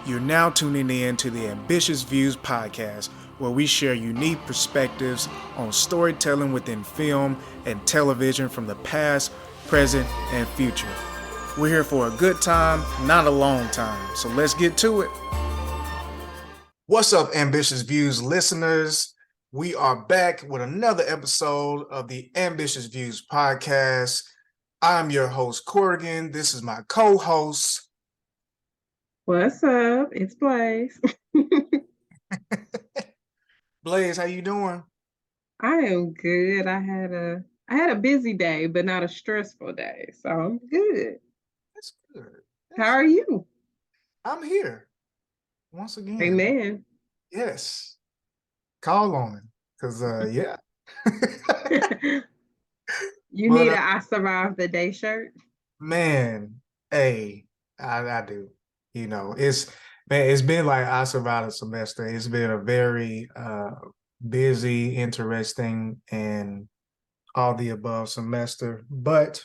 You're now tuning in to the Ambitious Views podcast, where we share unique perspectives on storytelling within film and television from the past, present, and future. We're here for a good time, not a long time, so let's get to it. What's up, Ambitious Views listeners? We are back with another episode of the Ambitious Views podcast. I'm your host, Corrigan. This is my co-host. What's up? It's Blaze. Blaze, how you doing? I am good. I had a busy day, but not a stressful day. So I'm good. That's good. How are you? I'm here once again. Amen. Yes. Call on him. Because, yeah. You But, need a I survived the day shirt? man, hey, I do. You know, it's been like I survived a semester. It's been a very busy, interesting, and all the above semester. But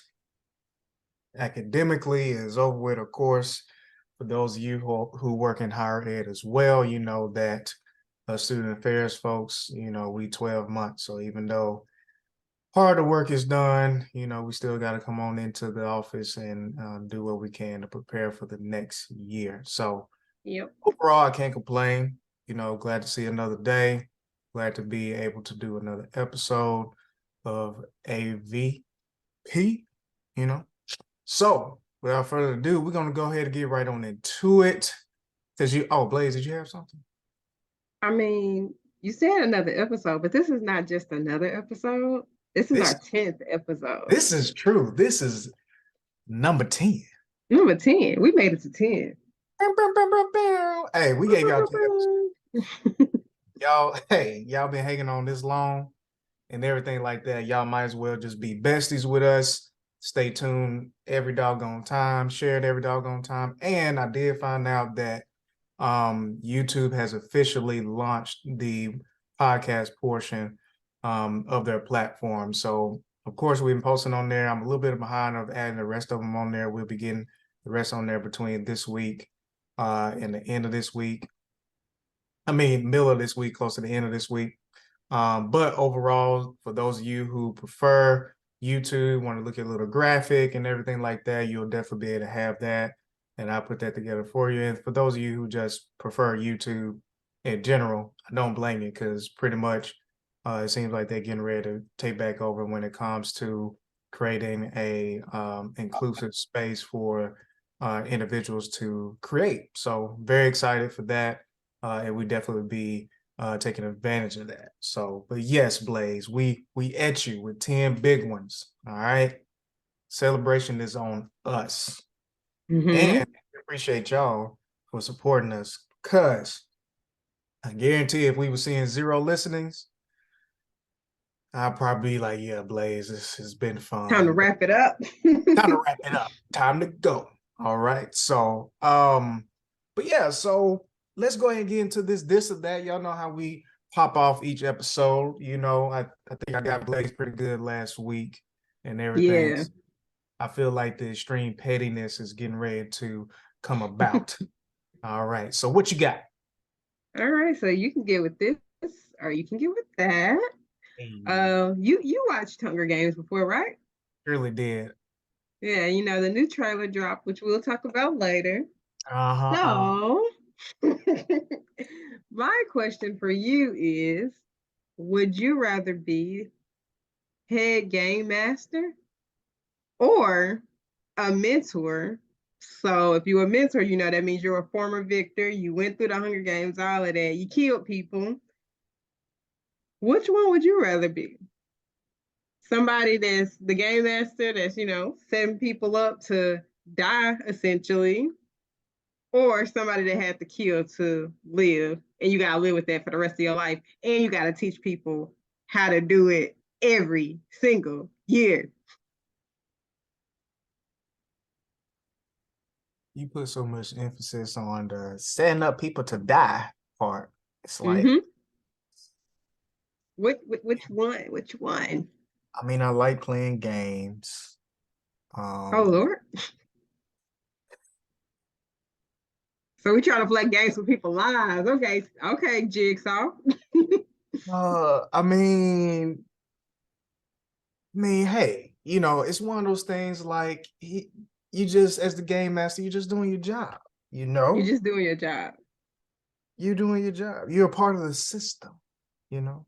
academically is over with, of course. For those of you who work in higher ed as well, you know that student affairs folks, you know, we 12 months. So even though part of the work is done, you know, we still got to come on into the office and do what we can to prepare for the next year. So Yep. overall, I can't complain. You know, glad to see another day. Glad to be able to do another episode of AVP, you know. So without further ado, we're going to go ahead and get right on into it. Blaze, did you have something? I mean, you said another episode, but this is not just another episode. This is our 10th episode. This is true. This is number 10. Number 10. We made it to 10. Hey, we gave y'all 10 y'all been hanging on this long and everything like that. Y'all might as well just be besties with us. Stay tuned every doggone time, share it every doggone time. And I did find out that YouTube has officially launched the podcast portion of their platform. So, of course, we've been posting on there. I'm a little bit behind of adding the rest of them on there. We'll be getting the rest on there between this week and the end of this week. Middle of this week, close to the end of this week. But overall, for those of you who prefer YouTube, want to look at a little graphic and everything like that, you'll definitely be able to have that. And I'll put that together for you. And for those of you who just prefer YouTube in general, I don't blame you, because pretty much it seems like they're getting ready to take back over when it comes to creating a inclusive space for individuals to create. So very excited for that. And we definitely be taking advantage of that. So, but yes, Blaze, we at you with 10 big ones. All right. Celebration is on us. Mm-hmm. And we appreciate y'all for supporting us, because I guarantee if we were seeing 0 listenings, I'd probably be like, yeah, Blaze, this has been fun. Time to wrap it up. Time to wrap it up. Time to go. All right. So, but yeah, so let's go ahead and get into this or that. Y'all know how we pop off each episode. You know, I think I got Blaze pretty good last week and everything. Yeah. I feel like the extreme pettiness is getting ready to come about. All right. So what you got? All right. So you can get with this or you can get with that. You watched Hunger Games before, right? Surely did. Yeah, you know, the new trailer dropped, which we'll talk about later. So my question for you is, would you rather be head game master or a mentor? So if you're a mentor, you know, that means you're a former victor. You went through the Hunger Games, all of that. You killed people. Which one would you rather be? Somebody that's the game master that's, you know, setting people up to die, essentially, or somebody that had to kill to live, and you got to live with that for the rest of your life, and you got to teach people how to do it every single year. You put so much emphasis on the setting up people to die part. It's like, which one? Which one? I mean, I like playing games. Oh Lord. So we trying to play games with people's lives. Okay, okay, Jigsaw. I mean, hey, it's one of those things like you just, as the game master, you're just doing your job. You You're know, just doing your job. you're doing your job. You're a part of the system. You know.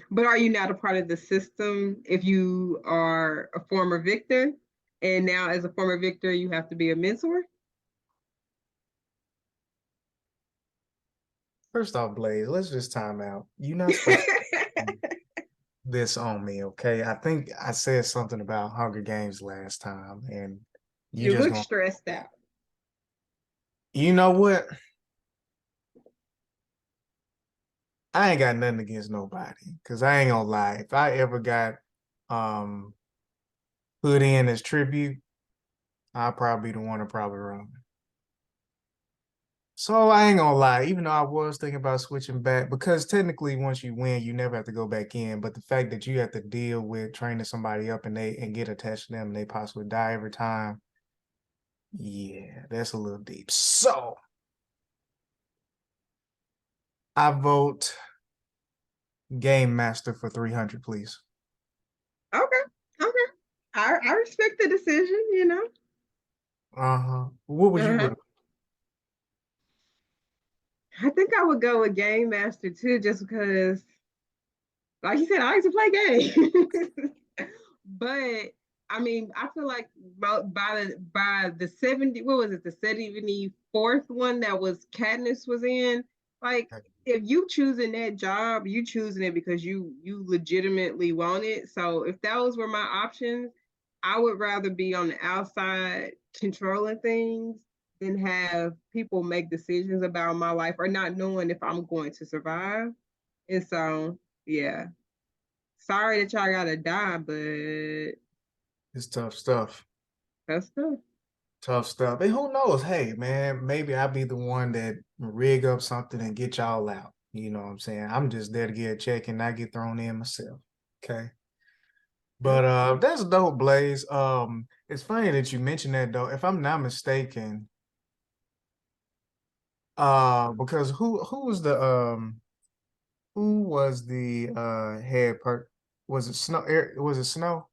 But are you not a part of the system if you are a former victor? And now, as a former victor, you have to be a mentor? First off, Blaze, let's just time out. You're not supposed to do this on me, okay? I think I said something about Hunger Games last time, and you You just look gonna. stressed out. You know what? I ain't got nothing against nobody, cause I ain't gonna lie. If I ever got um put in as tribute, I'll probably be the one to probably run. So I ain't gonna lie, even though I was thinking about switching back, because technically once you win, you never have to go back in. But the fact that you have to deal with training somebody up and get attached to them and they possibly die every time, yeah, that's a little deep. So I vote Game Master for 300, please. Okay, okay. I respect the decision, you know. Uh-huh. What would you Uh-huh. vote? I think I would go with Game Master too, just because, like you said, I like to play games. But I mean, I feel like by the 70, what was it, the 74th one that was Katniss was in, like if you choosing that job, you choosing it because you legitimately want it. So if those were my options, I would rather be on the outside controlling things than have people make decisions about my life or not knowing if I'm going to survive. And so, yeah, sorry that y'all gotta die, but It's tough stuff. that's tough. Tough stuff. And who knows? Hey, man, maybe I'll be the one that rig up something and get y'all out. You know what I'm saying? I'm just there to get a check and not get thrown in myself. Okay. Yep. But that's dope, Blaze. It's funny that you mentioned that though. If I'm not mistaken, because who was the head per was it Snow? Was it Snow?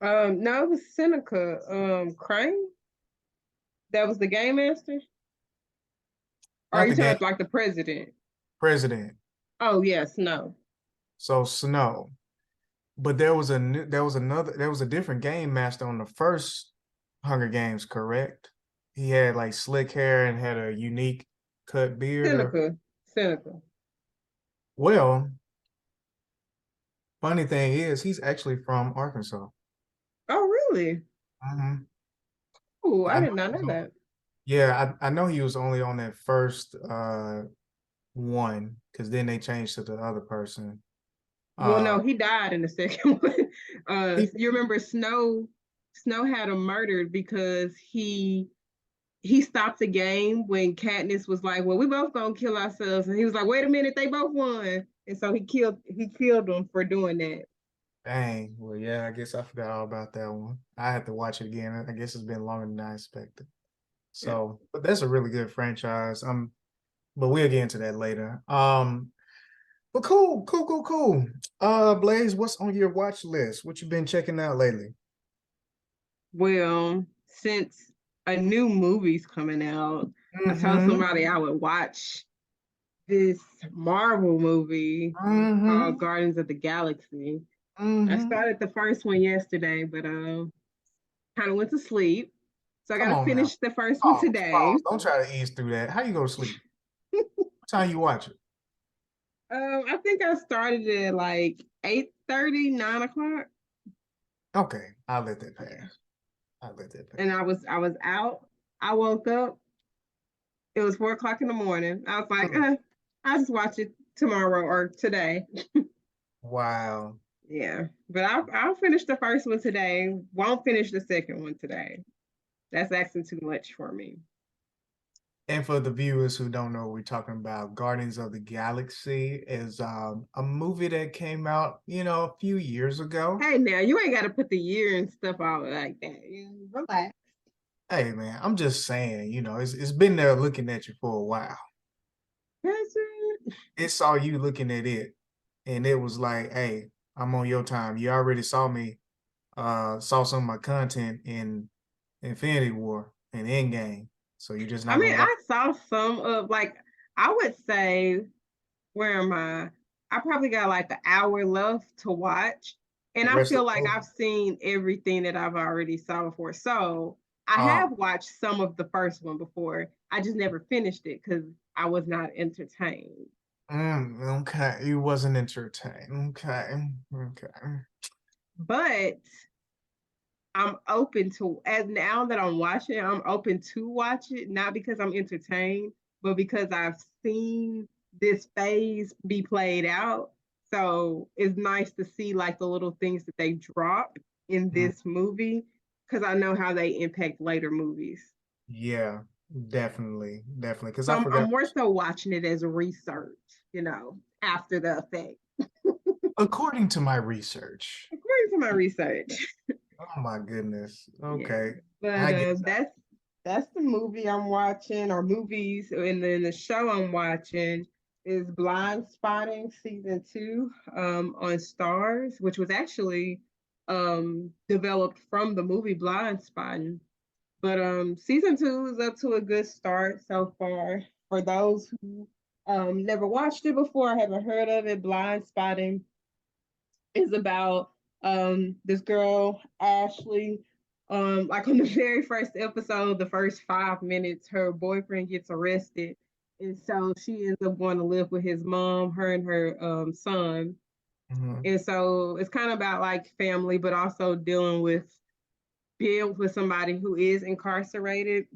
No, it was Seneca, Crane. That was the game master. Or are Not you the talking game about like the president? president. Oh yes, no. So Snow. But there was a different game master on the first Hunger Games, correct? He had like slick hair and had a unique cut beard or Seneca. Seneca. well, funny thing is he's actually from Arkansas. Oh really? Hmm. Oh, I I know did not he know was that. yeah, I know he was only on that first one because then they changed to the other person. Well, Uh no, he died in the second one. he You remember Snow? Snow had him murdered because he stopped the game when Katniss was like, "Well, we both gonna kill ourselves," and he was like, "Wait a minute, they both won," and so he killed them for doing that. dang, well yeah, I guess I forgot all about that one. I had to watch it again. I guess it's been longer than I expected. Yeah. So, but that's a really good franchise. But we'll get into that later. But cool, cool, cool, cool. Blaze, what's on your watch list? What you been checking out lately? Well, since a new movie's coming out, I told Mm-hmm. somebody I would watch this Marvel movie called Mm-hmm. Guardians of the Galaxy. I Mm-hmm. started the first one yesterday, but kind of went to sleep. So I got Come to on now. finish the first one Pause, today. pause. Don't try to ease through that. How you go to sleep? What time you watch it? I think I started at like 8:30, 9 o'clock. Okay, I'll let that Yeah. pass. I'll let that pass. And I was out. I woke up. It was 4 o'clock in the morning. I was like, Mm. I'll just watch it tomorrow or today. Wow. Yeah. But I'll finish the first one today. Won't finish the second one today. That's asking too much for me. And for the viewers who don't know what we're talking about, Guardians of the Galaxy is a movie that came out, a few years ago. Hey now, you ain't gotta put the year and stuff out like that. You relax. Hey man, I'm just saying, it's been there looking at you for a while. That's it. It saw you looking at it, and it was like, hey, I'm on your time. You already saw me, saw some of my content in Infinity War and Endgame. So you're just I not mean, gonna watch I saw some of like I would say, where am I? I probably got like an hour left to watch. the And I rest of feel the like movie. I've seen everything that I've already saw before. So I Oh, have watched some of the first one before. I just never finished it because I was not entertained. okay. You wasn't entertained. Okay. Okay. But I'm open to, as now that I'm watching, I'm open to watch it, not because I'm entertained, but because I've seen this phase be played out. So it's nice to see like the little things that they drop in Mm, this movie because I know how they impact later movies. yeah, definitely. Definitely. Because So I I'm forgot. more so watching it as a research, after the effect, According to my research. according to my research. Oh my goodness. Yeah, Okay. but I guess that's the movie I'm watching, or movies, and then the show I'm watching is Blind Spotting season 2 on Stars, which was actually developed from the movie Blind Spotting. But season 2 is up to a good start so far. For those who never watched it before, haven't heard of it, Blind Spotting is about this girl Ashley. Like on the very first episode, the first 5 minutes, her boyfriend gets arrested, and so she ends up going to live with his mom, her and her son. mhm. And so it's kind of about like family, but also dealing with being with somebody who is incarcerated.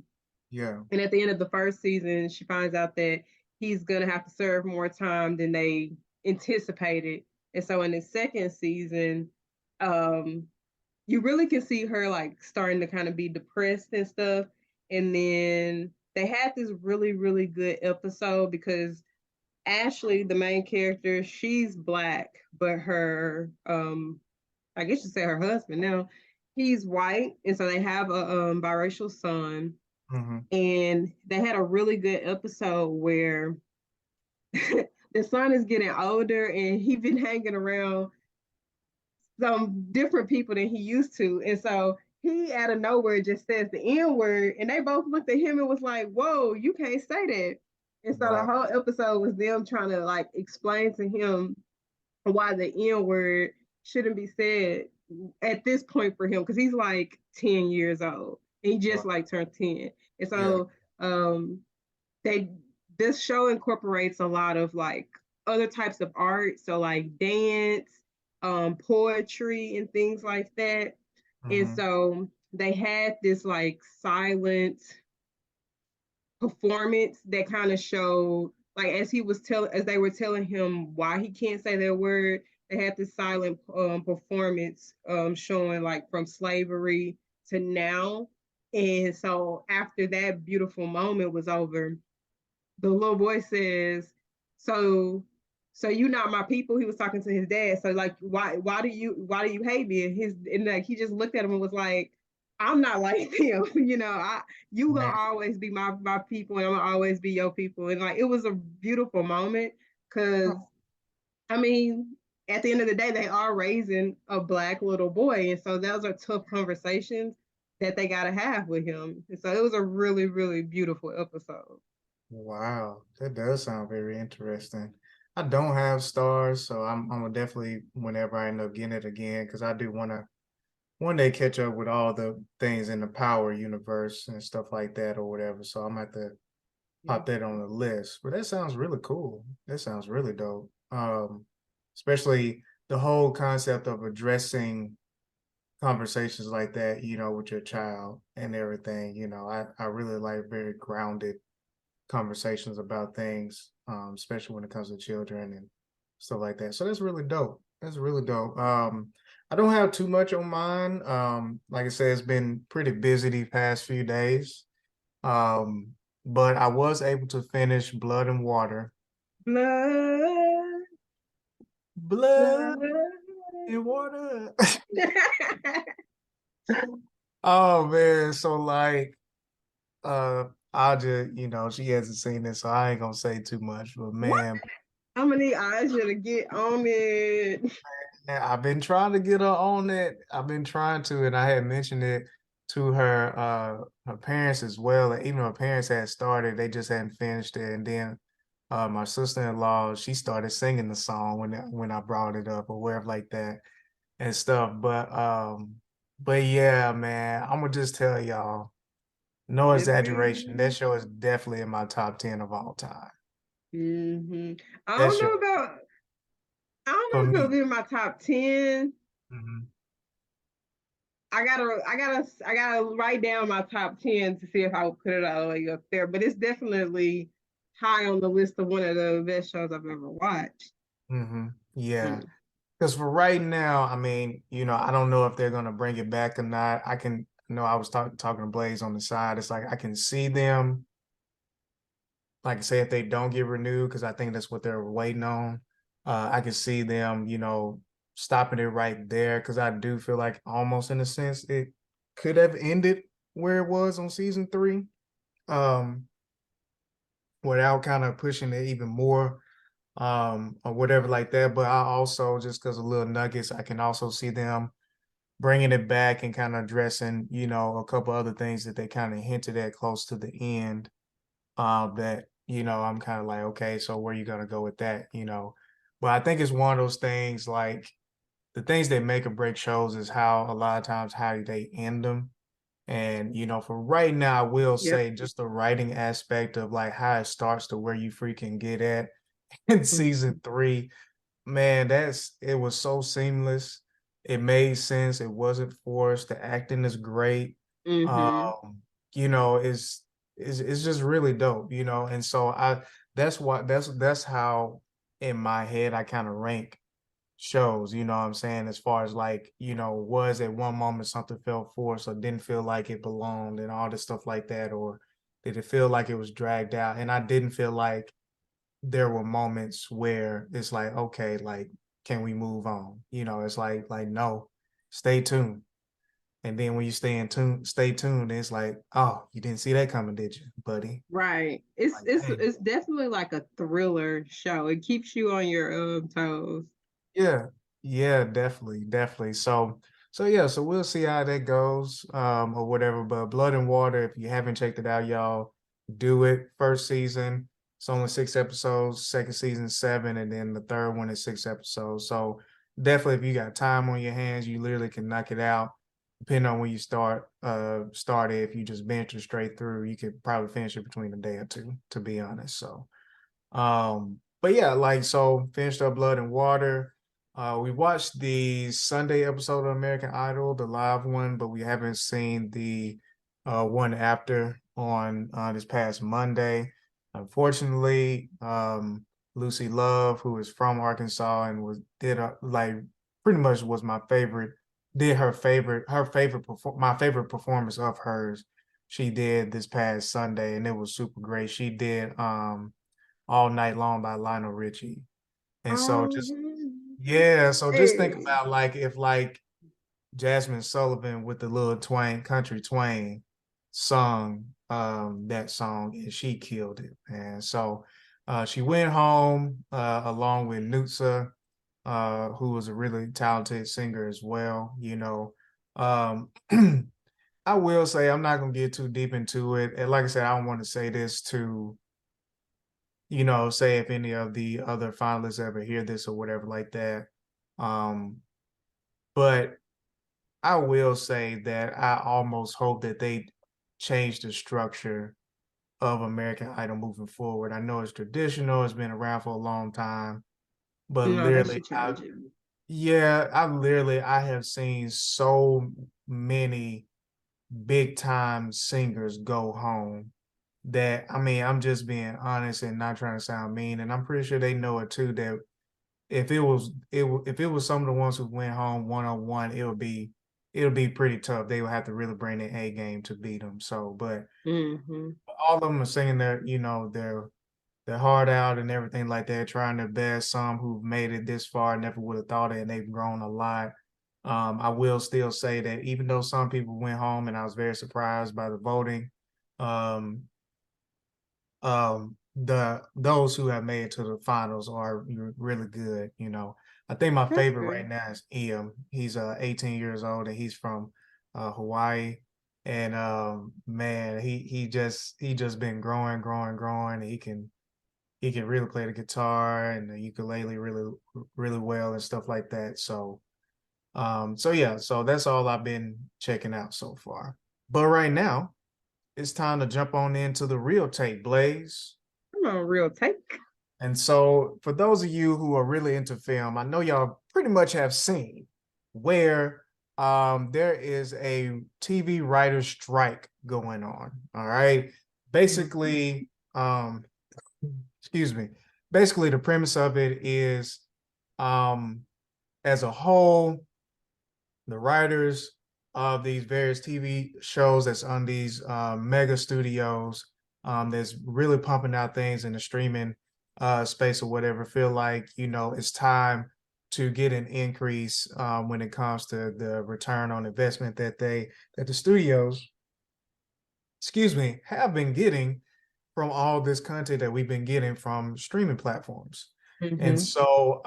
Yeah. And at the end of the first season, she finds out that he's gonna have to serve more time than they anticipated. And so in the second season, um, you really can see her like starting to kind of be depressed and stuff. And then they had this really, really good episode because Ashley, the main character, she's black, but her I guess you say her husband now, he's white, and so they have a biracial son. Hmm. And they had a really good episode where the son is getting older and he been hanging around some different people than he used to. And so he out of nowhere just says the N word, and they both looked at him and was like, "Whoa, you can't say that." And so the Wow. whole episode was them trying to like explain to him why the N word shouldn't be said at this point for him, because he's like 10 years old. He just Wow. like turned 10. And Yeah. so um they this show incorporates a lot of like other types of art, so like dance, poetry and things like that. And Hmm. so they had this like silent performance that kind of showed, like, as they were telling him why he can't say that word, they had this silent performance showing like from slavery to now. And so after that beautiful moment was over, the little boy says, "So, so you not my people." He was talking to his dad. So like, why do you hate me? And like he just looked at him and was like, "I'm not like them. You gonna Man. always be my people, and I'm gonna always be your people." And like it was a beautiful moment because I mean, at the end of the day, they are raising a black little boy, and so those are tough conversations that they got to have with him. And so it was a really, really beautiful episode. Wow. That does sound very interesting. I don't have stars, so I'm gonna definitely whenever I end up getting it again, because I do want to one day catch up with all the things in the Power universe and stuff like that or whatever. So I'm gonna have to Yeah. pop that on the list. But that sounds really cool. That sounds really dope. Especially the whole concept of addressing conversations like that, with your child and everything. I really like very grounded conversations about things, especially when it comes to children and stuff like that. So that's really dope. That's really dope. I don't have too much on mine. Like I said, it's been pretty busy these past few days. Um, but I was able to finish Blood and Water. Blood, Blood blood. and Water. Oh man, so like I'll just, she hasn't seen it, so I ain't gonna say too much. But What? man, I'm gonna need Aja to get on it. I've been trying to get her on it. I've been trying to, and I had mentioned it to her parents as well. And even her parents had started, they just hadn't finished it. And then my sister-in-law, she started singing the song when I brought it up or wherever like that and stuff. But yeah, man, I'm gonna just tell y'all, no It's exaggeration, that good. show is definitely in my top 10 of all time. Hmm. I That don't show know about. I for don't know if it'll me. be in my top 10. Mhm. I gotta write down my top 10 to see if I would put it all the way up there. But it's definitely high on the list of one of the best shows I've ever watched. Yeah. Mm. Because for right now, I mean, I don't know if they're gonna bring it back or not. I was talking to Blaze on the side. It's like I can see them, like I say, if they don't get renewed, because I think that's what they're waiting on. I can see them, stopping it right there, because I do feel like almost in a sense it could have ended where it was on season three, um, without kind of pushing it even more, or whatever like that. But I also, just because of little nuggets, I can also see them bringing it back and kind of addressing, a couple other things that they kind of hinted at close to the end. That, I'm kind of like, okay, so where you gonna go with that? But I think it's one of those things, like the things that make or break shows is how a lot of times how they end them. And for right now, I will Yep. say just the writing aspect of like how it starts to where you freaking get at in season three. Man, it was so seamless. It made sense. It wasn't forced. The acting is great. Mm-hmm. Um, it's just really dope. And so that's how in my head I kind of rank shows, you know what I'm saying, as far as like, was at one moment something felt forced or didn't feel like it belonged and all this stuff like that, or did it feel like it was dragged out? And I didn't feel like there were moments where it's like, okay, like, can we move on? It's like no, stay tuned. And then when you stay tuned, it's like, oh, you didn't see that coming, did you, buddy? Right. It's Like, it's dang. it's definitely like a thriller show. It keeps you on your toes. Yeah, yeah, definitely, definitely. So yeah, so we'll see how that goes, or whatever. But Blood and Water, if you haven't checked it out, y'all, do it. First season, it's only 6 episodes. Second season, seven, and then the third one is 6 episodes. So definitely, if you got time on your hands, you literally can knock it out. Depending on when you start it, if you just binge it straight through, you could probably finish it between a day or two, to be honest. But yeah, like, so finished up Blood and Water. We watched the Sunday episode of American Idol, the live one, but we haven't seen the one after on this past Monday. Unfortunately, Lucy Love, who is from Arkansas and like pretty much was my favorite, did my favorite performance of hers. She did this past Sunday, and it was super great. She did All Night Long by Lionel Richie. And so just Um, yeah, so just think hey. about like if like Jasmine Sullivan with the little country twang sung that song and she killed it. And so she went home along with Nutsa, who was a really talented singer as well. Um I will say I'm not gonna get too deep into it. And like I said, I don't want to say this to say if any of the other finalists ever hear this or whatever like that. Um, but I will say that I almost hope that they change the structure of American Idol moving forward. I know it's traditional, it's been around for a long time, but No, they literally, should change it. I have seen so many big time singers go home that, I mean, I'm just being honest and not trying to sound mean, and I'm pretty sure they know it too, that if it was some of the ones who went home 1-on-1, it would be pretty tough. They would have to really bring their A game to beat them. So, but Mm-hmm. all of them are singing their heart out and everything like that, trying their best. Some who've made it this far never would have thought it, and they've grown a lot. I will still say that even though some people went home, and I was very surprised by the voting, um, the those who have made it to the finals are really good. You know, I think my That's favorite right good. now is Ian. He's 18 years old and he's from Hawaii. And man, he just been growing. He can really play the guitar and the ukulele really well and stuff like that. So yeah, so that's all I've been checking out so far. But right now, it's time to jump on into the real tape, Blaze. Come on, real take. And so, for those of you who are really into film, I know y'all pretty much have seen where there is a TV writer strike going on. All right. Basically, excuse me. Basically, the premise of it is um, as a whole, the writers of these various TV shows that's on these mega studios that's really pumping out things in the streaming space or whatever feel like it's time to get an increase when it comes to the return on investment that the studios, excuse me, have been getting from all this content that we've been getting from streaming platforms. And Mm-hmm. so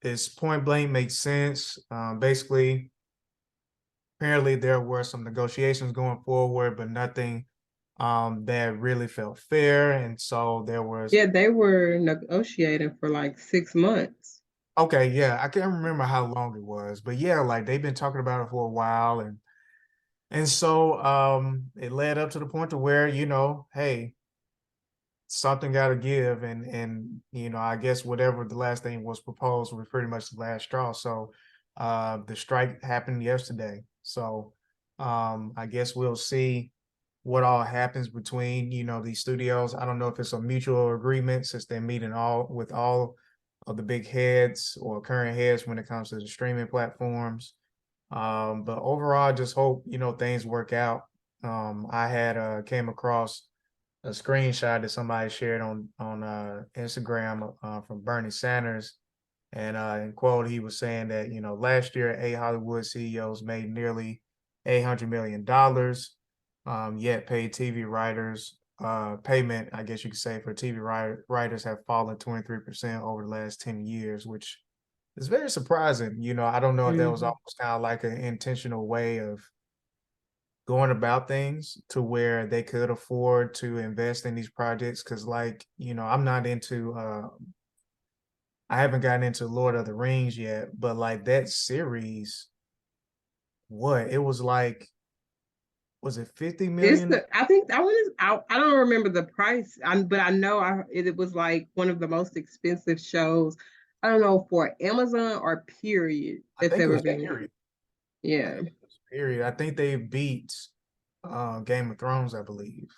it's point blank makes sense. Basically, apparently there were some negotiations going forward, but nothing that really felt fair. And so there was, Yeah, they were negotiating for like 6 months. okay, yeah, I can't remember how long it was, but yeah, like they've been talking about it for a while. And so it led up to the point to where, hey, something got to give. And, I guess whatever the last thing was proposed was pretty much the last straw. So the strike happened yesterday. So I guess we'll see what all happens between these studios. I don't know if it's a mutual agreement since they're meeting all with all of the big heads or current heads when it comes to the streaming platforms. But overall, I just hope things work out. I had came across a screenshot that somebody shared on Instagram from Bernie Sanders, and in quote, he was saying that last year, 8 Hollywood CEOs made nearly $800 million, yet paid TV writers payment, I guess you could say, for TV writers have fallen 23% over the last 10 years, which is very surprising. I don't know if that was Mm-hmm. almost kind of like an intentional way of going about things to where they could afford to invest in these projects because I'm not into I haven't gotten into Lord of the Rings yet, but like that series, what it was like, was it 50 It's million? the I think I was I don't remember the price, but I know it was like one of the most expensive shows. I don't know for Amazon or period I that's think it ever was been made. period. I Yeah. think it was period. I think they beat Game of Thrones, I believe.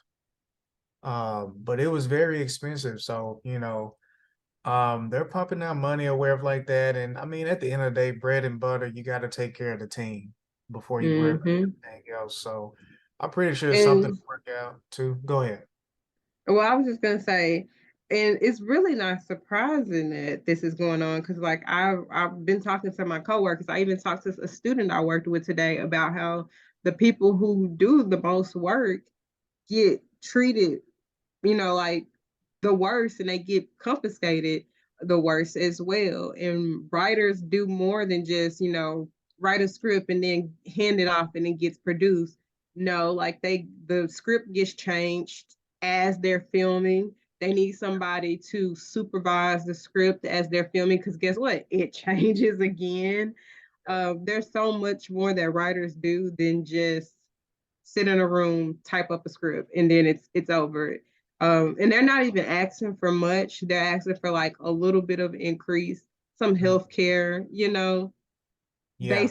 But it was very expensive. So, they're pumping out money aware of like that. And I mean, at the end of the day, bread and butter, you got to take care of the team before you worry about Mm-hmm. everything else. So I'm pretty sure something And will work out too. Go ahead. well, I was just gonna say, and it's really not surprising that this is going on because, like, I've been talking to my coworkers. I even talked to a student I worked with today about how the people who do the most work get treated, like the worst, and they get confiscated the worst as well. And writers do more than just, write a script and then hand it off and it gets produced. No, like the script gets changed as they're filming. They need somebody to supervise the script as they're filming because guess what? It changes again. There's so much more that writers do than just sit in a room, type up a script, and then it's over. And they're not even asking for much. They're asking for like a little bit of increase, some Mm, health care, yeah,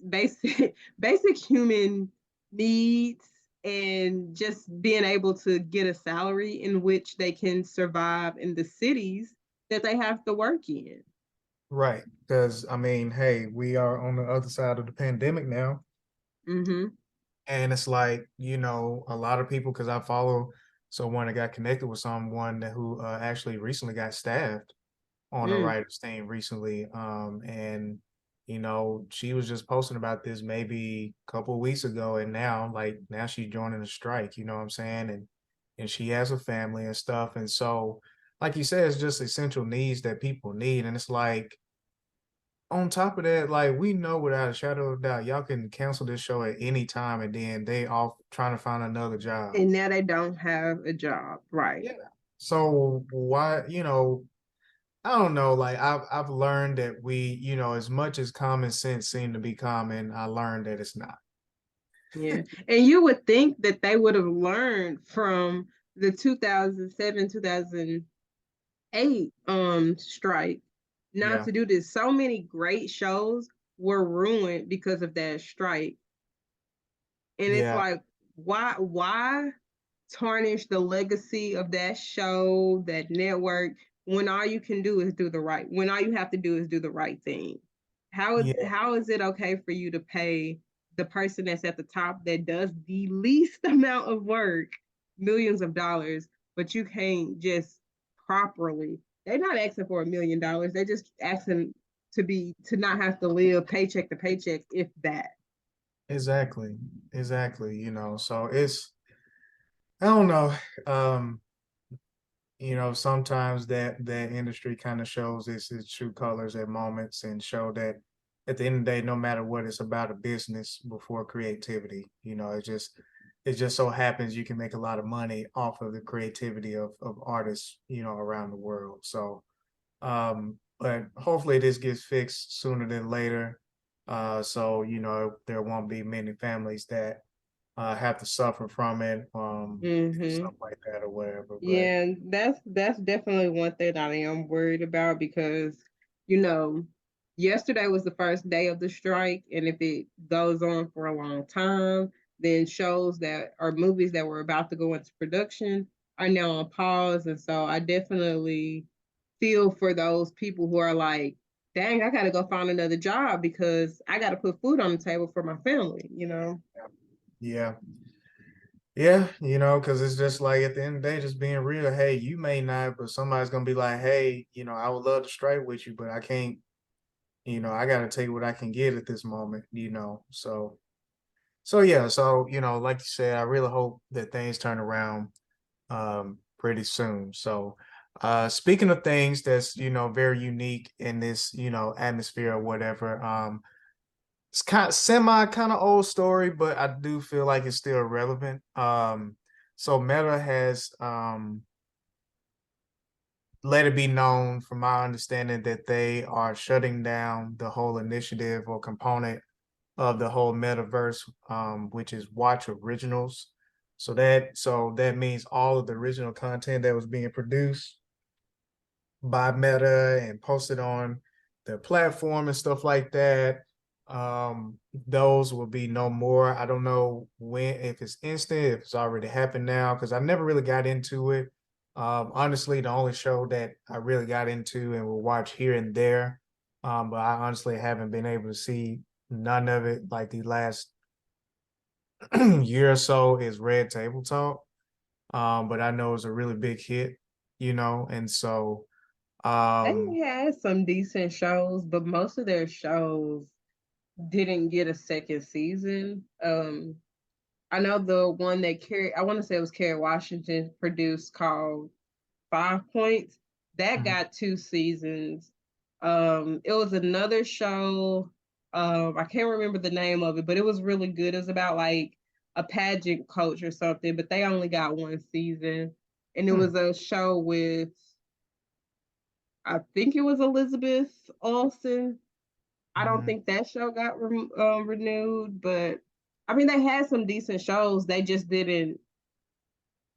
basic human needs, and just being able to get a salary in which they can survive in the cities that they have to work in. right. Because I mean, hey, we are on the other side of the pandemic now. Mm-hmm. And it's like, a lot of people, because I follow someone that got connected with someone who actually recently got staffed on a Mm. writer's team recently. And she was just posting about this maybe a couple of weeks ago, and now she's joining the strike. You know what I'm saying? And and she has a family and stuff. And so, like you said, it's just essential needs that people need. And it's like, on top of that, like we know without a shadow of a doubt, y'all can cancel this show at any time, and then they off trying to find another job. And now they don't have a job, right? Yeah. So why, I don't know. Like I've learned that as much as common sense seemed to be common, I learned that it's not. Yeah. And you would think that they would have learned from the 2007, 2008 strike not Yeah. to do this. So many great shows were ruined because of that strike. And it's Yeah. like, why tarnish the legacy of that show, that network, when all you can do is do the right, when all you have to do is do the right thing. Yeah. How is it okay for you to pay the person that's at the top that does the least amount of work millions of dollars, but you can't just properly? They're not asking for $1 million. They're just asking to not have to live paycheck to paycheck, if that. Exactly. Exactly. So I don't know. Um, sometimes that industry kind of shows its true colors at moments and show that at the end of the day, no matter what, it's about a business before creativity. It just so happens you can make a lot of money off of the creativity of artists, around the world. So but hopefully this gets fixed sooner than later. So there won't be many families that have to suffer from it, and Mm-hmm. stuff like that or whatever. But Yeah, that's definitely one thing I am worried about because, you know, yesterday was the first day of the strike, and if it goes on for a long time, then shows that or movies that were about to go into production are now on pause. And so I definitely feel for those people who are like, dang, I gotta go find another job because I gotta put food on the table for my family, you know? yeah, yeah, because it's just like at the end of the day, just being real. Hey, you may not, but somebody's gonna be like, hey, I would love to strike with you, but I can't. I got to take what I can get at this moment. So yeah, so like you said, I really hope that things turn around pretty soon. So speaking of things that's very unique in this atmosphere or whatever, it's kind of semi kind of old story, but I do feel like it's still relevant. So Meta has let it be known, from my understanding, that they are shutting down the whole initiative or component of the whole metaverse, which is Watch Originals. So that means all of the original content that was being produced by Meta and posted on their platform and stuff like that. Those will be no more. I don't know when, if it's instant, if it's already happened now, because I never really got into it. Honestly, the only show that I really got into and will watch here and there, but I honestly haven't been able to see none of it like the last year or so is Red Table Talk. But I know it's a really big hit, and so They um had some decent shows, but most of their shows didn't get a second season. I know the one that Carrie, I want to say it was Carrie Washington produced, called 5 Points. That mhm, got 2 seasons. It was another show. I can't remember the name of it, but it was really good. It was about like a pageant coach or something, but they only got 1 season. And it hmm, was a show with, I think it was Elizabeth Olsen. I don't mhm, think that show got renewed, but I mean, they had some decent shows. They just didn't.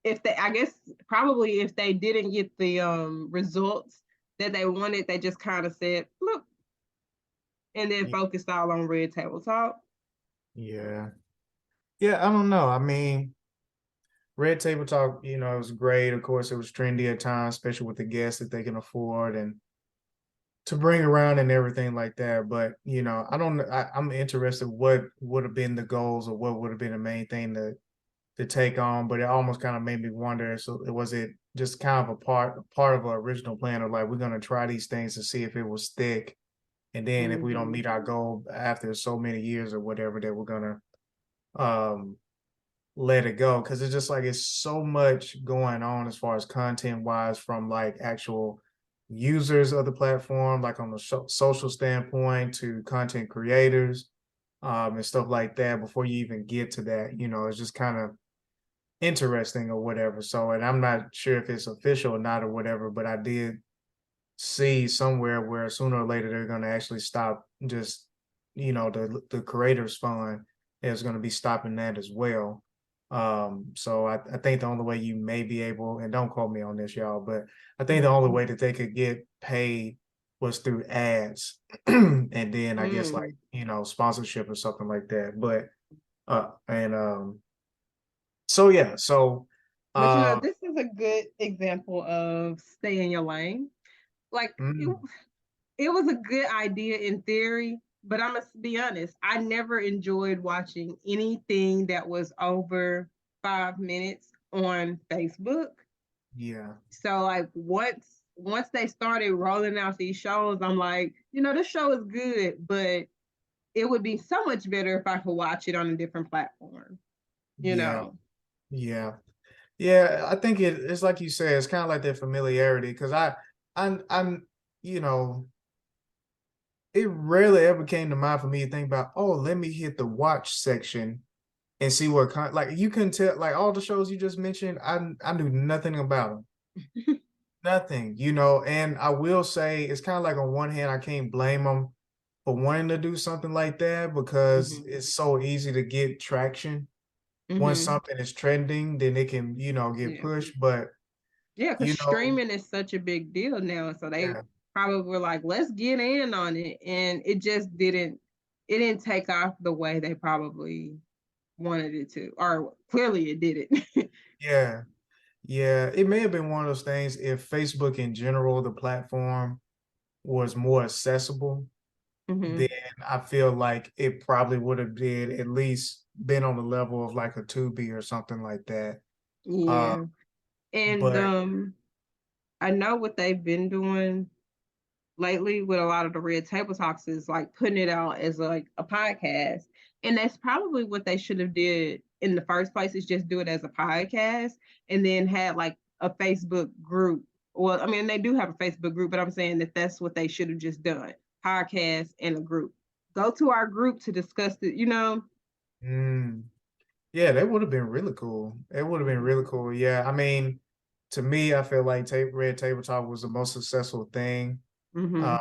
If they, I guess, probably if they didn't get the results that they wanted, they just kind of said, "Look," and then yeah, focused all on Red Table Talk. yeah, yeah. I don't know. I mean, Red Table Talk, it was great. Of course, it was trendy at times, especially with the guests that they can afford and to bring around and everything like that. But I don't. I'm interested what would have been the goals or what would have been the main thing to take on. But it almost kind of made me wonder. So was it just kind of a part of an original plan of like we're gonna try these things to see if it will stick, and then if we don't Mm-hmm. meet our goal after so many years or whatever, that we're gonna um let it go because it's just like it's so much going on as far as content wise from like actual users of the platform, like on the social standpoint to content creators and stuff like that. Before you even get to that, it's just kind of interesting or whatever. So, and I'm not sure if it's official or not or whatever, but I did see somewhere where sooner or later they're going to actually stop just the creators fund is going to be stopping that as well. So I think the only way you may be able, and don't quote me on this, y'all, but I think the only way that they could get paid was through ads and then I guess like Mm. sponsorship or something like that. But and so yeah, so But uh this is a good example of stay in your lane. Like mm, it was a good idea in theory, but I must be honest, I never enjoyed watching anything that was over 5 minutes on Facebook. yeah. So like once they started rolling out these shows, I'm like, this show is good, but it would be so much better if I could watch it on a different platform, you Yeah, know. yeah. Yeah, I think it's like you said, it's kind of like that familiarity because I'm, you know, it rarely ever came to mind for me to think about, oh, let me hit the watch section and see what kind, like you couldn't tell, like all the shows you just mentioned, I knew nothing about them, nothing, and I will say it's kind of like on one hand, I can't blame them for wanting to do something like that because Hmm. it's so easy to get traction. Once Hmm. something is trending, then it can, get Yeah. pushed, but Yeah, because you know, streaming is such a big deal now. So they yeah. probably were like, let's get in on it. And it didn't take off the way they probably wanted it to. Or clearly it didn't. Yeah, yeah. It may have been one of those things if Facebook in general, the platform was more accessible, then Hmm. I feel like it probably would have did at least been on the level of like a Tubi or something like that. Uh, Yeah. And but I know what they've been doing lately with a lot of the Red Table Talks is like putting it out as like a podcast, and that's probably what they should have did in the first place, is just do it as a podcast and then had like a Facebook group. Well, I mean, they do have a Facebook group, but I'm saying that that's what they should have just done: podcast and a group. Go to our group to discuss it. mm, yeah, that would have been really cool. It would have been really cool. Yeah, I mean, to me, I feel like Red Table Talk was the most successful thing. Mm-hmm. Um,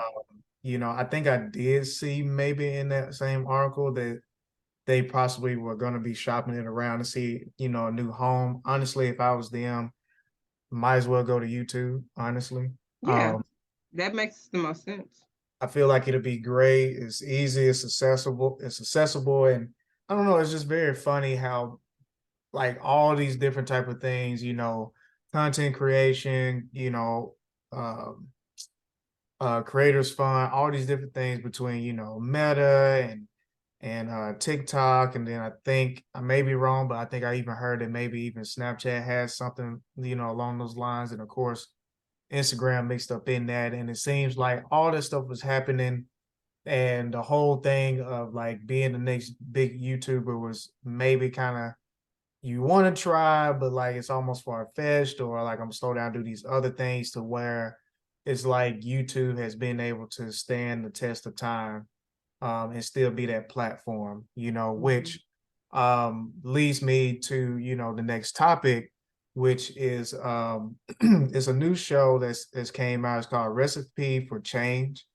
I think I did see maybe in that same article that they possibly were going to be shopping it around to see, a new home. Honestly, if I was them, might as well go to YouTube, honestly. Yeah, Um, that makes the most sense. I feel like it'll be great. It's easy, it's accessible, and I don't know, it's just very funny how like all these different type of things, content creation, um, creators fund, all these different things between, Meta and TikTok, and then I think I may be wrong, but I think I even heard that maybe even Snapchat has something, along those lines, and of course Instagram mixed up in that. And it seems like all this stuff was happening, and the whole thing of like being the next big YouTuber was maybe kind of you want to try, but like it's almost far fetched, or like I'm slow down, do these other things to where it's like YouTube has been able to stand the test of time and still be that platform, Mhm. which leads me to, the next topic, which is it's a new show that's came out. It's called Recipe for Change.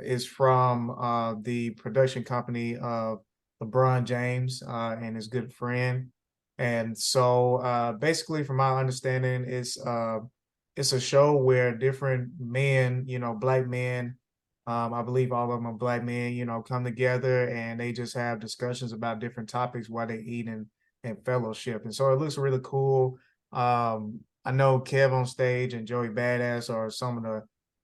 Is from the production company of LeBron James and his good friend. And so basically, from my understanding, it's a show where different men, black men, I believe all of them are black men, come together and they just have discussions about different topics while they eat and fellowship. And so it looks really cool. I know Kev on stage and Joey Badass are some of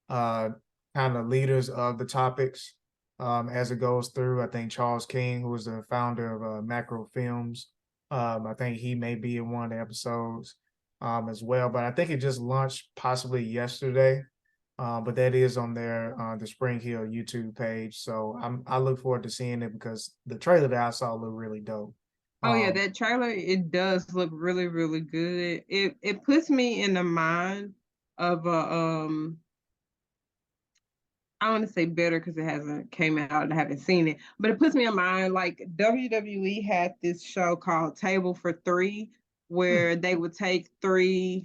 the kind of leaders of the topics as it goes through. I think Charles King, who is the founder of Macro Films, I think he may be in one of the episodes as well. But I think it just launched possibly yesterday. But that is on their the Spring Hill YouTube page. So I look forward to seeing it because the trailer that I saw looked really dope. Oh yeah, Um, that trailer, it does look really, really good. It puts me in the mind of a I want to say better because it hasn't came out and I haven't seen it, but it puts me in mind like WWE had this show called Table for Three, hmm, where they would take three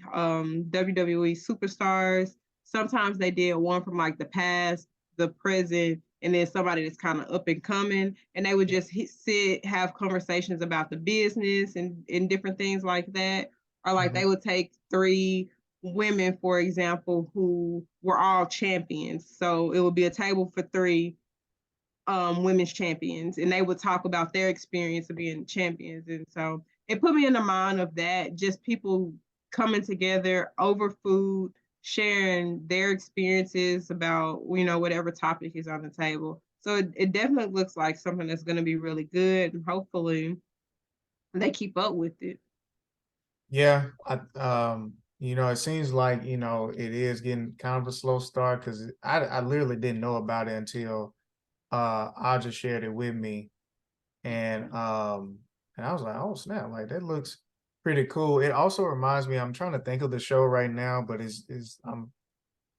WWE superstars. Sometimes they did one from like the past, the present, and then somebody that's kind of up and coming, and they would yeah, just sit, have conversations about the business and different things like that. Or like mhm, they would take three women, for example, who were all champions. So it would be a table for three women's champions, and they would talk about their experience of being champions. And so it put me in the mind of that, just people coming together over food, sharing their experiences about, whatever topic is on the table. So it definitely looks like something that's going to be really good, and hopefully they keep up with it. yeah. It seems like it is getting kind of a slow start because I literally didn't know about it until Aja shared it with me, and I was like, oh snap, like that looks pretty cool. It also reminds me, I'm trying to think of the show right now, but is I'm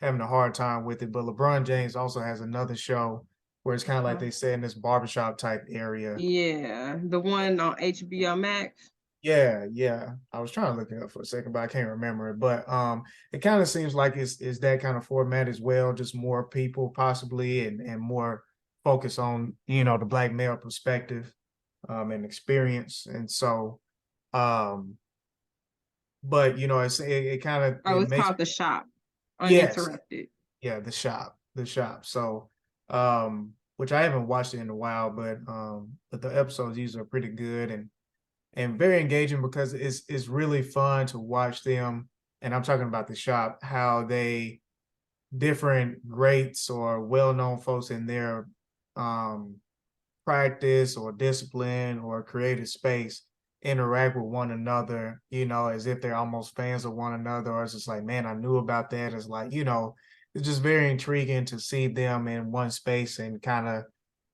having a hard time with it. But LeBron James also has another show where it's kind of like they say in this barbershop type area. Yeah, the one on HBO Max. Yeah, yeah. I was trying to look it up for a second, but I can't remember it. But it kind of seems like it's that kind of format as well, just more people possibly and more focus on, the black male perspective and experience. And so but it kind of Oh, it it's makes called The Shop, yes, Uninterrupted. yeah, the shop. So which I haven't watched it in a while, but the episodes usually are pretty good and very engaging because it's really fun to watch them. And I'm talking about the shop, how they different greats or well-known folks in their um, practice or discipline or creative space interact with one another, as if they're almost fans of one another, or it's just like, man, I knew about that. It's like, it's just very intriguing to see them in one space and kind of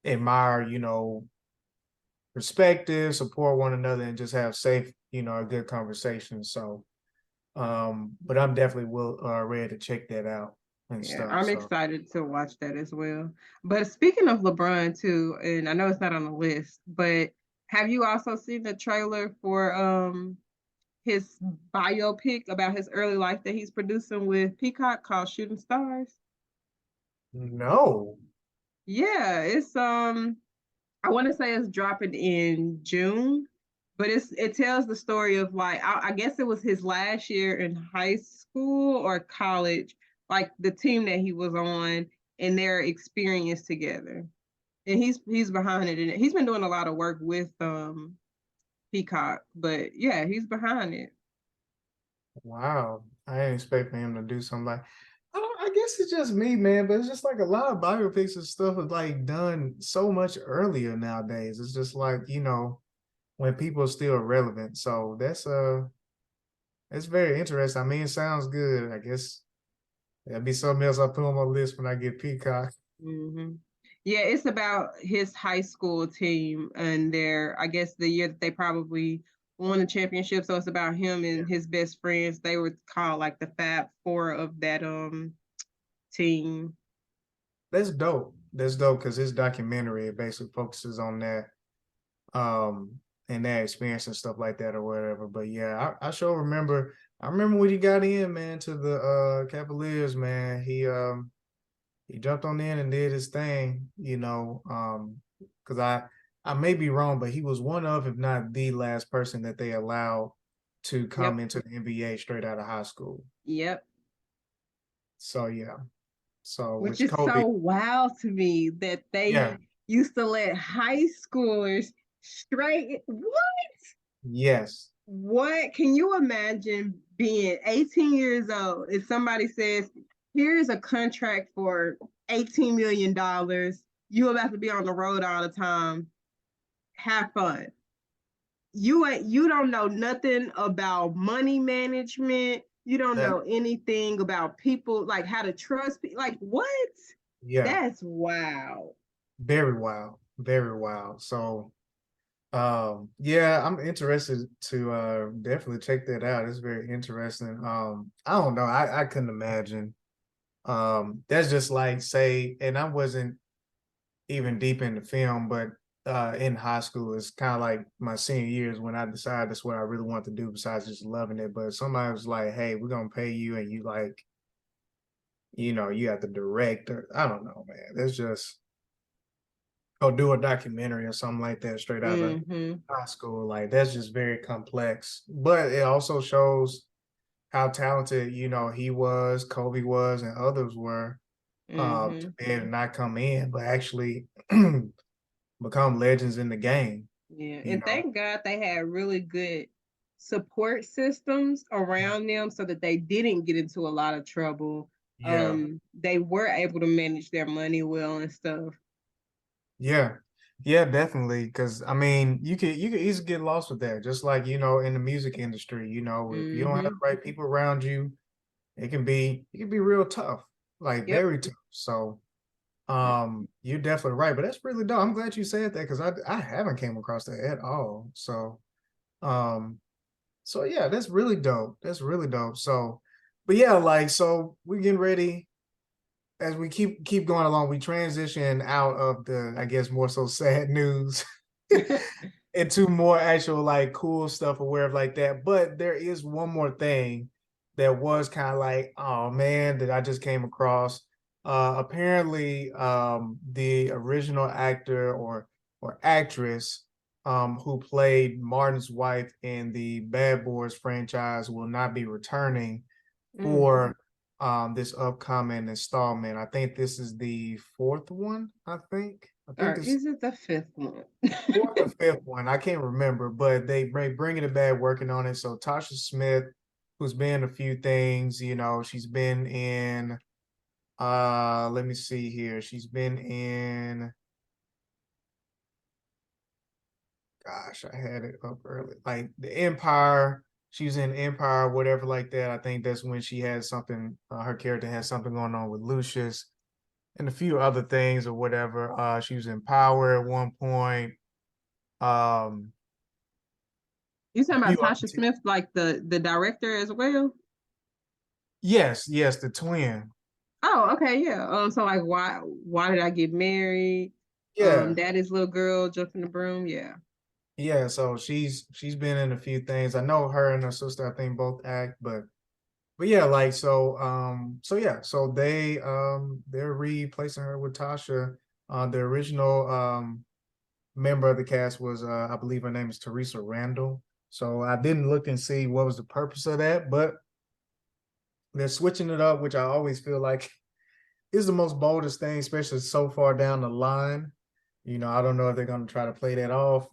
admire, perspective, support one another, and just have safe, a good conversation. So, but I'm definitely ready to check that out and Yeah, stuff. I'm So, excited to watch that as well. But speaking of LeBron too, and I know it's not on the list, but have you also seen the trailer for his biopic about his early life that he's producing with Peacock called Shooting Stars? no, Yeah, it's I want to say it's dropping in June, but it tells the story of like I guess it was his last year in high school or college, like the team that he was on and their experience together. And he's behind it, and he's been doing a lot of work with Peacock, but yeah, he's behind it. wow, I didn't expect for him to do something like. I guess it's just me, man, but it's just like a lot of biopics and stuff is like done so much earlier nowadays. It's just like, when people are still relevant. So that's very interesting. I mean, it sounds good. I guess that'd be something else I put on my list when I get Peacock. hmm Yeah, it's about his high school team and their, I guess the year that they probably won the championship. So it's about him Yeah. and his best friends. They were called like the Fab Four of that team. That's dope. That's dope because his documentary it basically focuses on that um and that experience and stuff like that or whatever. But yeah, I sure remember I remember when he got in, man, to the Cavaliers, man. He jumped on in and did his thing, because I may be wrong, but he was one of, if not the last person that they allowed to come Yep. into the NBA straight out of high school. Yep. So yeah. So Which which is Kobe, so wild to me that yeah, they used to let high schoolers straight. What? yes, What can you imagine being 18 years old if somebody says, here's a contract for $18 million. You about to be on the road all the time. Have fun. You don't know nothing about money management. You don't that know anything about people, like how to trust people. Like what? yeah, That's wow. very wild, very wild. So Yeah, I'm interested to definitely check that out. It's very interesting. I don't know. I couldn't imagine. That's just like say, and I wasn't even deep in the film, but in high school, it's kind of like my senior years when I decided that's what I really want to do besides just loving it. But somebody was like, "Hey, we're gonna pay you," and you like, you have to direct, or I don't know, man. That's just go do a documentary or something like that straight out of Mm-hmm. high school. Like that's just very complex. But it also shows how talented, he was, Kobe was, and others were to Mm-hmm. be able to not come in, but actually become legends in the game, Yeah. you And know. thank God they had really good support systems around them so that they didn't get into a lot of trouble. Yeah. They were able to manage their money well and stuff. Yeah. Yeah, definitely. Cause I mean, you could easily get lost with that. Just like, in the music industry, if you don't have the Mm-hmm. right people around you, it can be real tough, like Yep. very tough. So Yep. you're definitely right. But that's really dope. I'm glad you said that because I haven't came across that at all. Um so yeah, that's really dope. That's really dope. So but yeah, like so we're getting ready as we keep going along, we transition out of the, I guess, more so sad news into more actual like cool stuff or wherever like that. But there is one more thing that was kind of like, oh man, that I just came across. Apparently, the original actor or actress who played Martin's wife in the Bad Boys franchise will not be returning Mm. for this upcoming installment. I think this is the fourth one. I think Or it's is it the fifth one? fourth or fifth one. I can't remember, but they bringing it back, working on it. So Tasha Smith, who's been in a few things, she's been in. Let me see here. She's been in. Gosh, I had it up early. Like the Empire. She was in Empire, whatever like that. I think that's when she had something. Her character had something going on with Lucius and a few other things or whatever. She was in Power at one point. Um, You a talking few about other Tasha Smith, like the director as well? Yes, yes, the twin. Oh, okay, yeah. So like, why did I get married? Yeah, Daddy's little girl jumping the broom. Yeah. yeah. So she's been in a few things. I know her and her sister, I think both act, but yeah, like so yeah, so they're replacing her with Tasha. The original member of the cast was I believe her name is Teresa Randall. So I didn't look and see what was the purpose of that, but they're switching it up, which I always feel like is the most boldest thing, especially so far down the line. I don't know if they're gonna try to play that off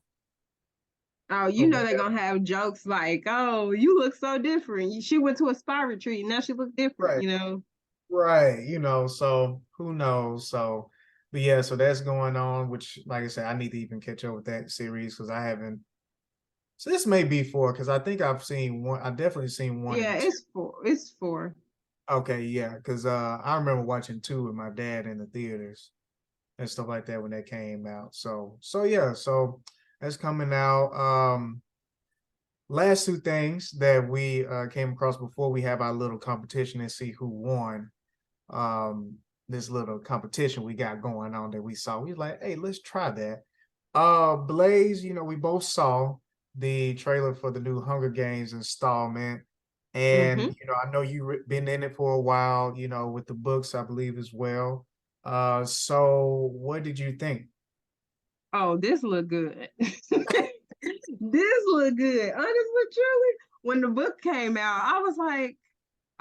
Oh, or you know they're whatever. gonna have jokes like, "Oh, you look so different. She went to a spa retreat. Now she look different." Right, You know. right. So who knows? So, but yeah, so that's going on, which, like I said, I need to even catch up with that series because I haven't. So this may be four because I think I've seen one. I've definitely seen one Yeah, and two. it's four. It's four. Okay, yeah, because I remember watching two with my dad in the theaters and stuff like that when that came out. So yeah, so that's coming out. Last two things that we came across before we have our little competition and see who won. This little competition we got going on that we saw. We was like, hey, let's try that. Blaze, we both saw the trailer for the new Hunger Games installment. And Mm-hmm. I know you've been in it for a while, with the books, I believe, as well. So what did you think? Oh, this look good. This look good. Honestly, truly, when the book came out, I was like,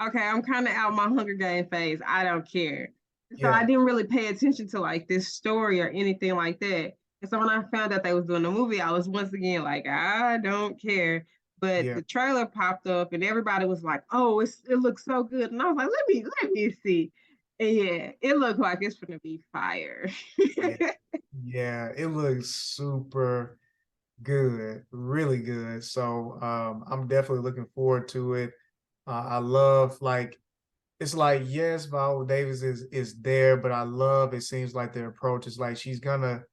okay, I'm kind of out my Hunger Game phase. I don't care. So I Yeah, didn't really pay attention to like this story or anything like that. And so when I found out they was doing the movie, I was once again like, I don't care. But yeah, the trailer popped up and everybody was like, oh, it looks so good. And I was like, let me see. And yeah, it looked like it's gonna be fire. yeah, yeah. It looks super good, really good. So I'm definitely looking forward to it. I love like it's like yes, Viola Davis is there, but I love it seems like their approach is like she's gonna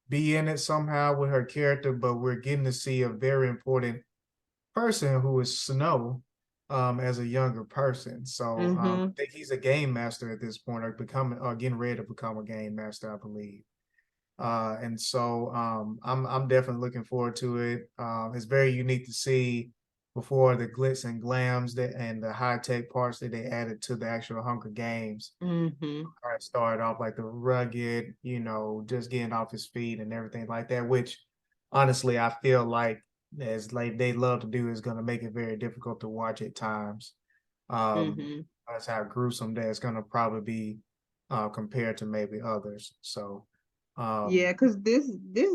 be in it somehow with her character, but we're getting to see a very important person who is Snow as a younger person. So I Mm-hmm. think he's a game master at this point, or becoming or getting ready to become a game master, I believe. And so I'm definitely looking forward to it. It's very unique to see before the glitz and glams that and the high tech parts that they added to the actual Hunger Games. Mm-hmm. It started off like the rugged, just getting off his feet and everything like that, which honestly I feel like as like they love to do is going to make it very difficult to watch at times. Um, Mm-hmm. that's how gruesome that's going to probably be compared to maybe others. So, Yeah, um, because this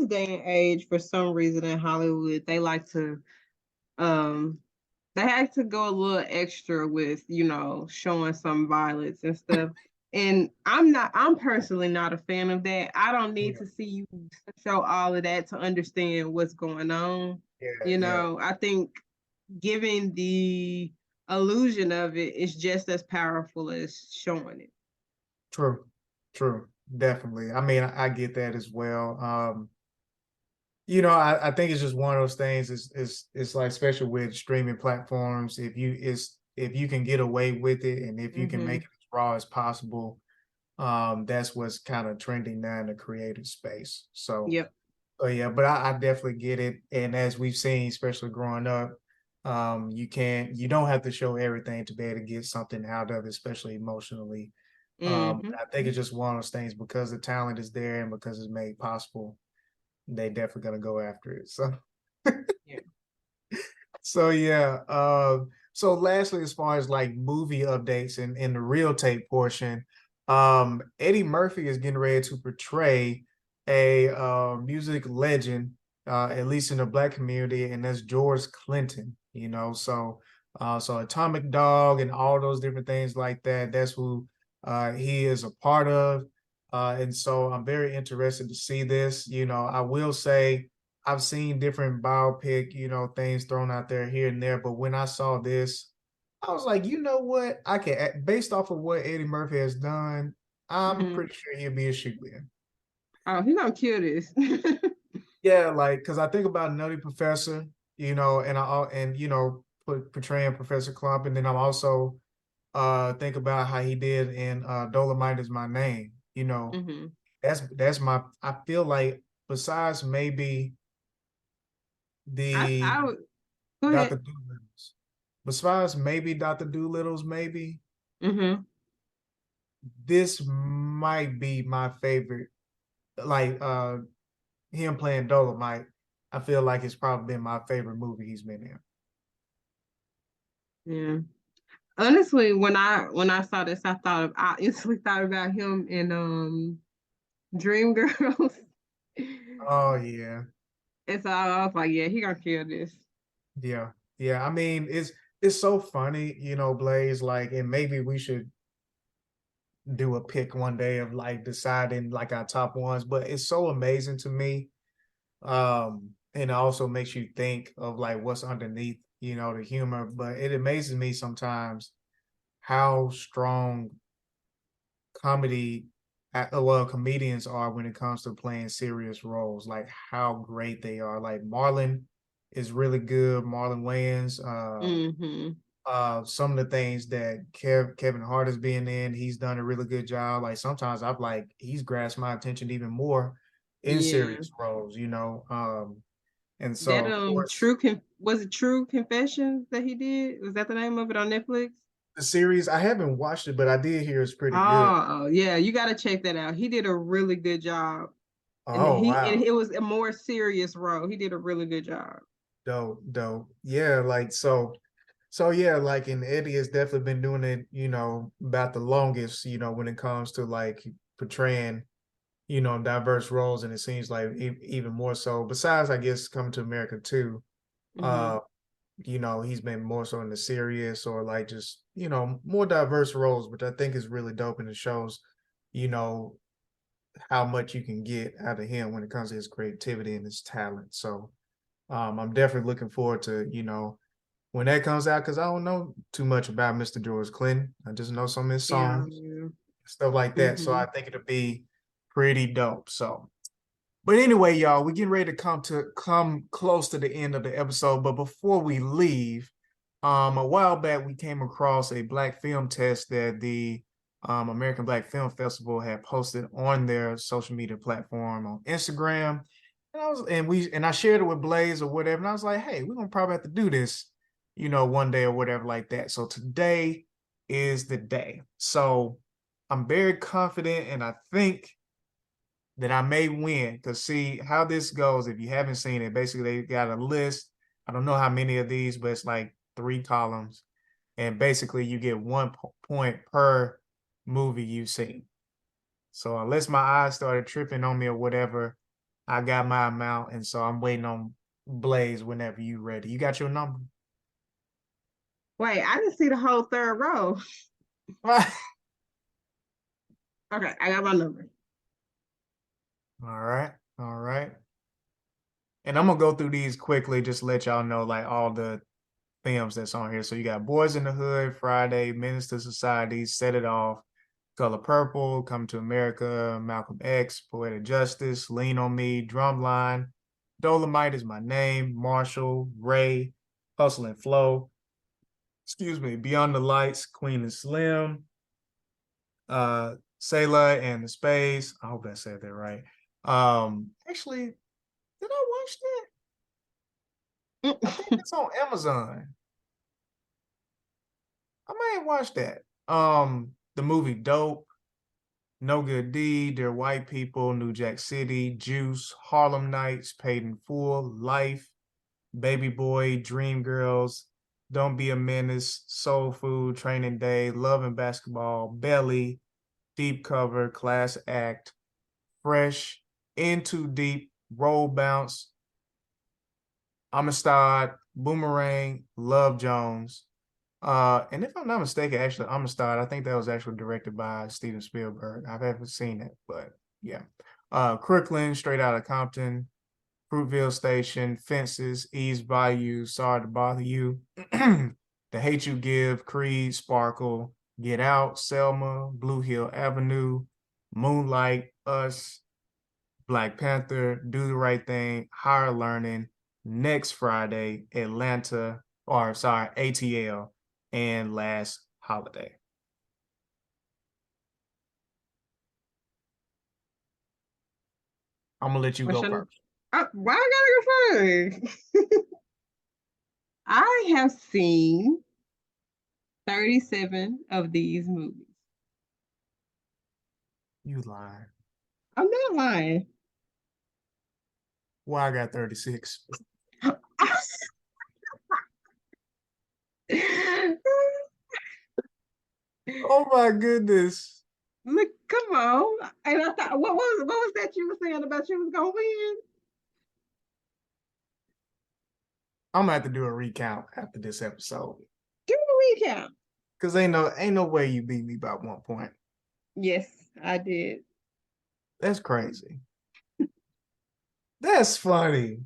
day and age, for some reason in Hollywood, um they like to go a little extra with, showing some violence and stuff. And I'm personally not a fan of that. I don't need yeah, to see you show all of that to understand what's going on. yeah, yeah. I think giving the illusion of it is just as powerful as showing it. True, true, definitely. I mean, I get that as well. I think it's just one of those things. It's like especially with streaming platforms, if you can get away with it and if you can make Mm-hmm. it as raw as possible, that's what's kind of trending now in the creative space. Yep. Yeah, but I definitely get it. And as we've seen, especially growing up, you don't have to show everything to be able to get something out of it, especially emotionally. Mm-hmm. I think it's just one of those things because the talent is there and because it's made possible, they definitely gonna go after it. Yeah. So yeah. So lastly, as far as like movie updates and in the real tape portion, Eddie Murphy is getting ready to portray a music legend, at least in the black community, and that's George Clinton. So Atomic Dog and all those different things like that. That's who he is a part of. And so I'm very interested to see this. I will say I've seen different biopic, things thrown out there here and there, but when I saw this, I was like, you know what? Based off of what Eddie Murphy has done, I'm Mm-hmm. pretty sure he'll be a shoe-in. Oh, he's gonna kill this. Yeah, like because I think about Nutty Professor, portraying Professor Clump, and then I'm also think about how he did in Dolomite is My Name. Mm-hmm. That's my. I feel like besides maybe the I would go Dr. ahead. Doolittle's. Besides maybe Dr. Doolittle's, maybe Mm-hmm. this might be my favorite. Like him playing Dolomite, I feel like it's probably been my favorite movie he's been in. Yeah. Honestly, when I saw this, I instantly thought about him in Dreamgirls. Oh yeah, And so I was like, yeah, he gonna kill this. yeah, yeah. I mean, it's so funny, Blaze. Like, and maybe we should do a pick one day of like deciding like our top ones. But it's so amazing to me. And it also makes you think of like what's underneath, the humor. But it amazes me sometimes how strong comedy, comedians are when it comes to playing serious roles. Like how great they are. Like Marlon is really good. Marlon Wayans. Mm-hmm. Some of the things that Kevin Hart is being in, he's done a really good job. Like sometimes I've like he's grasped my attention even more in Yeah. serious roles. And so That of course was it True Confessions that he did? Was that the name of it on Netflix? the series I haven't watched it, but I did hear it's pretty good. Oh, yeah, you got to check that out. He did a really good job, and Oh wow, it was a more serious role. He did a really good job. dope, dope. Yeah, like so yeah, like and Eddie has definitely been doing it, about the longest, when it comes to like portraying, diverse roles, and it seems like even more so. Besides, I guess coming to America too. Mm-hmm. Uh, he's been more so in the serious or like just, more diverse roles, which I think is really dope and it shows, you know, how much you can get out of him when it comes to his creativity and his talent. So I'm definitely looking forward to, when that comes out, because I don't know too much about Mr. George Clinton. I just know some of his Yeah. songs, stuff like that. So Mm-hmm. I think it'll be pretty dope. So But anyway, y'all, we're getting ready to come close to the end of the episode. But before we leave, a while back we came across a black film test that the American Black Film Festival had posted on their social media platform on Instagram. And I shared it with Blaze or whatever. And I was like, hey, we're gonna probably have to do this, one day or whatever like that. So today is the day. So I'm very confident and I think that I may win. Because see how this goes. If you haven't seen it, basically they got a list. I don't know how many of these, but it's like 3 columns, and basically you get 1 point per movie you've seen. So unless my eyes started tripping on me or whatever, I got my amount, and so I'm waiting on Blaze whenever you ready. You got your number? Wait, I didn't see the whole third row. All Okay, I got my number. right, all right. And I'm gonna go through these quickly, just to let y'all know like all the films that's on here. So you got Boys in the Hood, Friday, Menace to Society, Set It Off, Color Purple, Come to America, Malcolm X, Poetic Justice, Lean on Me, Drumline, Dolomite Is My Name, Marshall, Ray, Hustle and Flow, excuse me, Beyond the Lights, Queen and Slim, Sayla and the Space. I hope I said that right. Actually, did I watch that? I think it's on Amazon. I might watch that. The movie Dope, No Good Deed, They're White People, New Jack City, Juice, Harlem Nights, Paid in Full, Life, Baby Boy, Dream Girls, Don't Be a Menace, Soul Food, Training Day, Love and Basketball, Belly, Deep Cover, Class Act, Fresh, In Too Deep, Roll Bounce, Amistad, Boomerang, Love Jones. And if I'm not mistaken, actually, Amistad, I think that was actually directed by Steven Spielberg. I haven't seen it, but yeah. Crooklyn, Straight Outta Compton, Fruitville Station, Fences, East Bayou, Sorry to Bother You, The Hate You Give, Creed, Sparkle, Get Out, Selma, Blue Hill Avenue, Moonlight, Us, Black Panther, Do the Right Thing, Higher Learning, Next Friday, Atlanta, or sorry, ATL, and Last Holiday. I'm gonna let you What's go your, first. why I gotta go first? I have seen 37 of these movies. You lying. I'm not lying. Well, I got 36. Oh my goodness. Look, come on. And I thought, what was that you were saying about you was gonna win? I'm gonna have to do a recount after this episode. Do a recount. Cause ain't no way you beat me by 1 point. Yes, I did. That's crazy. That's funny.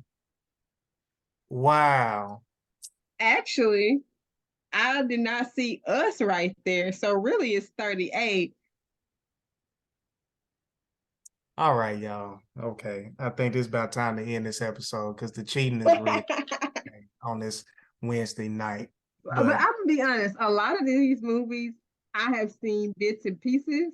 Wow. Actually, I did not see us right there. So really it's 38. All right, y'all. Okay. I think it's about time to end this episode because the cheating is real on this Wednesday night. But I'm But gonna be honest, a lot of these movies I have seen bits and pieces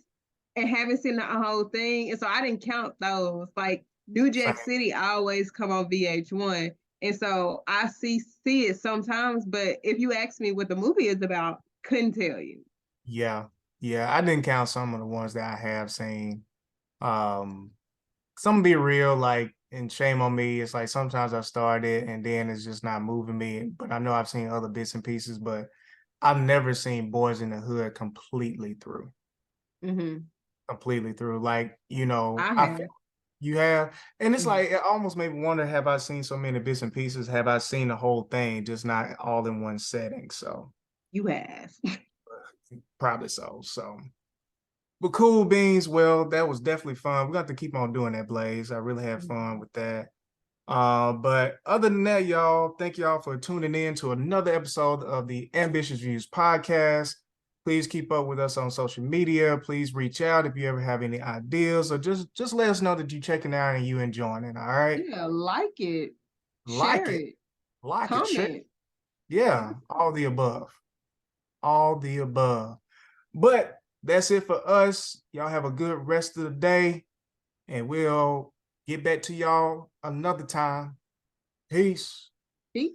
and haven't seen the whole thing. And so I didn't count those. Like New same. Jack City always come on VH1. And so I see it sometimes, but if you ask me what the movie is about, couldn't tell you. Yeah. Yeah. I didn't count some of the ones that I have seen. Some be real, like, and shame on me. It's like sometimes I start it and then it's just not moving me. But I know I've seen other bits and pieces, but I've never seen Boys in the Hood completely through. Mm-hmm. Completely through. Like, I I feel have. you have, and it's Mhm. like it almost made me wonder, have I seen so many bits and pieces? Have I seen the whole thing, just not all in one setting? So You have. probably so. So but cool beans. Well, that was definitely fun. We got to keep on doing that, Blaze. I really had fun with that. But other than that, y'all, thank y'all for tuning in to another episode of the Ambitious Views podcast. Please keep up with us on social media. Please reach out if you ever have any ideas, or just let us know that you're checking out and you enjoying it. All right. Yeah, like it, Like share it. it, Like it. Share. comment. Yeah. All the above. All the above. But that's it for us. Y'all have a good rest of the day, and we'll get back to y'all another time. Peace. Peace.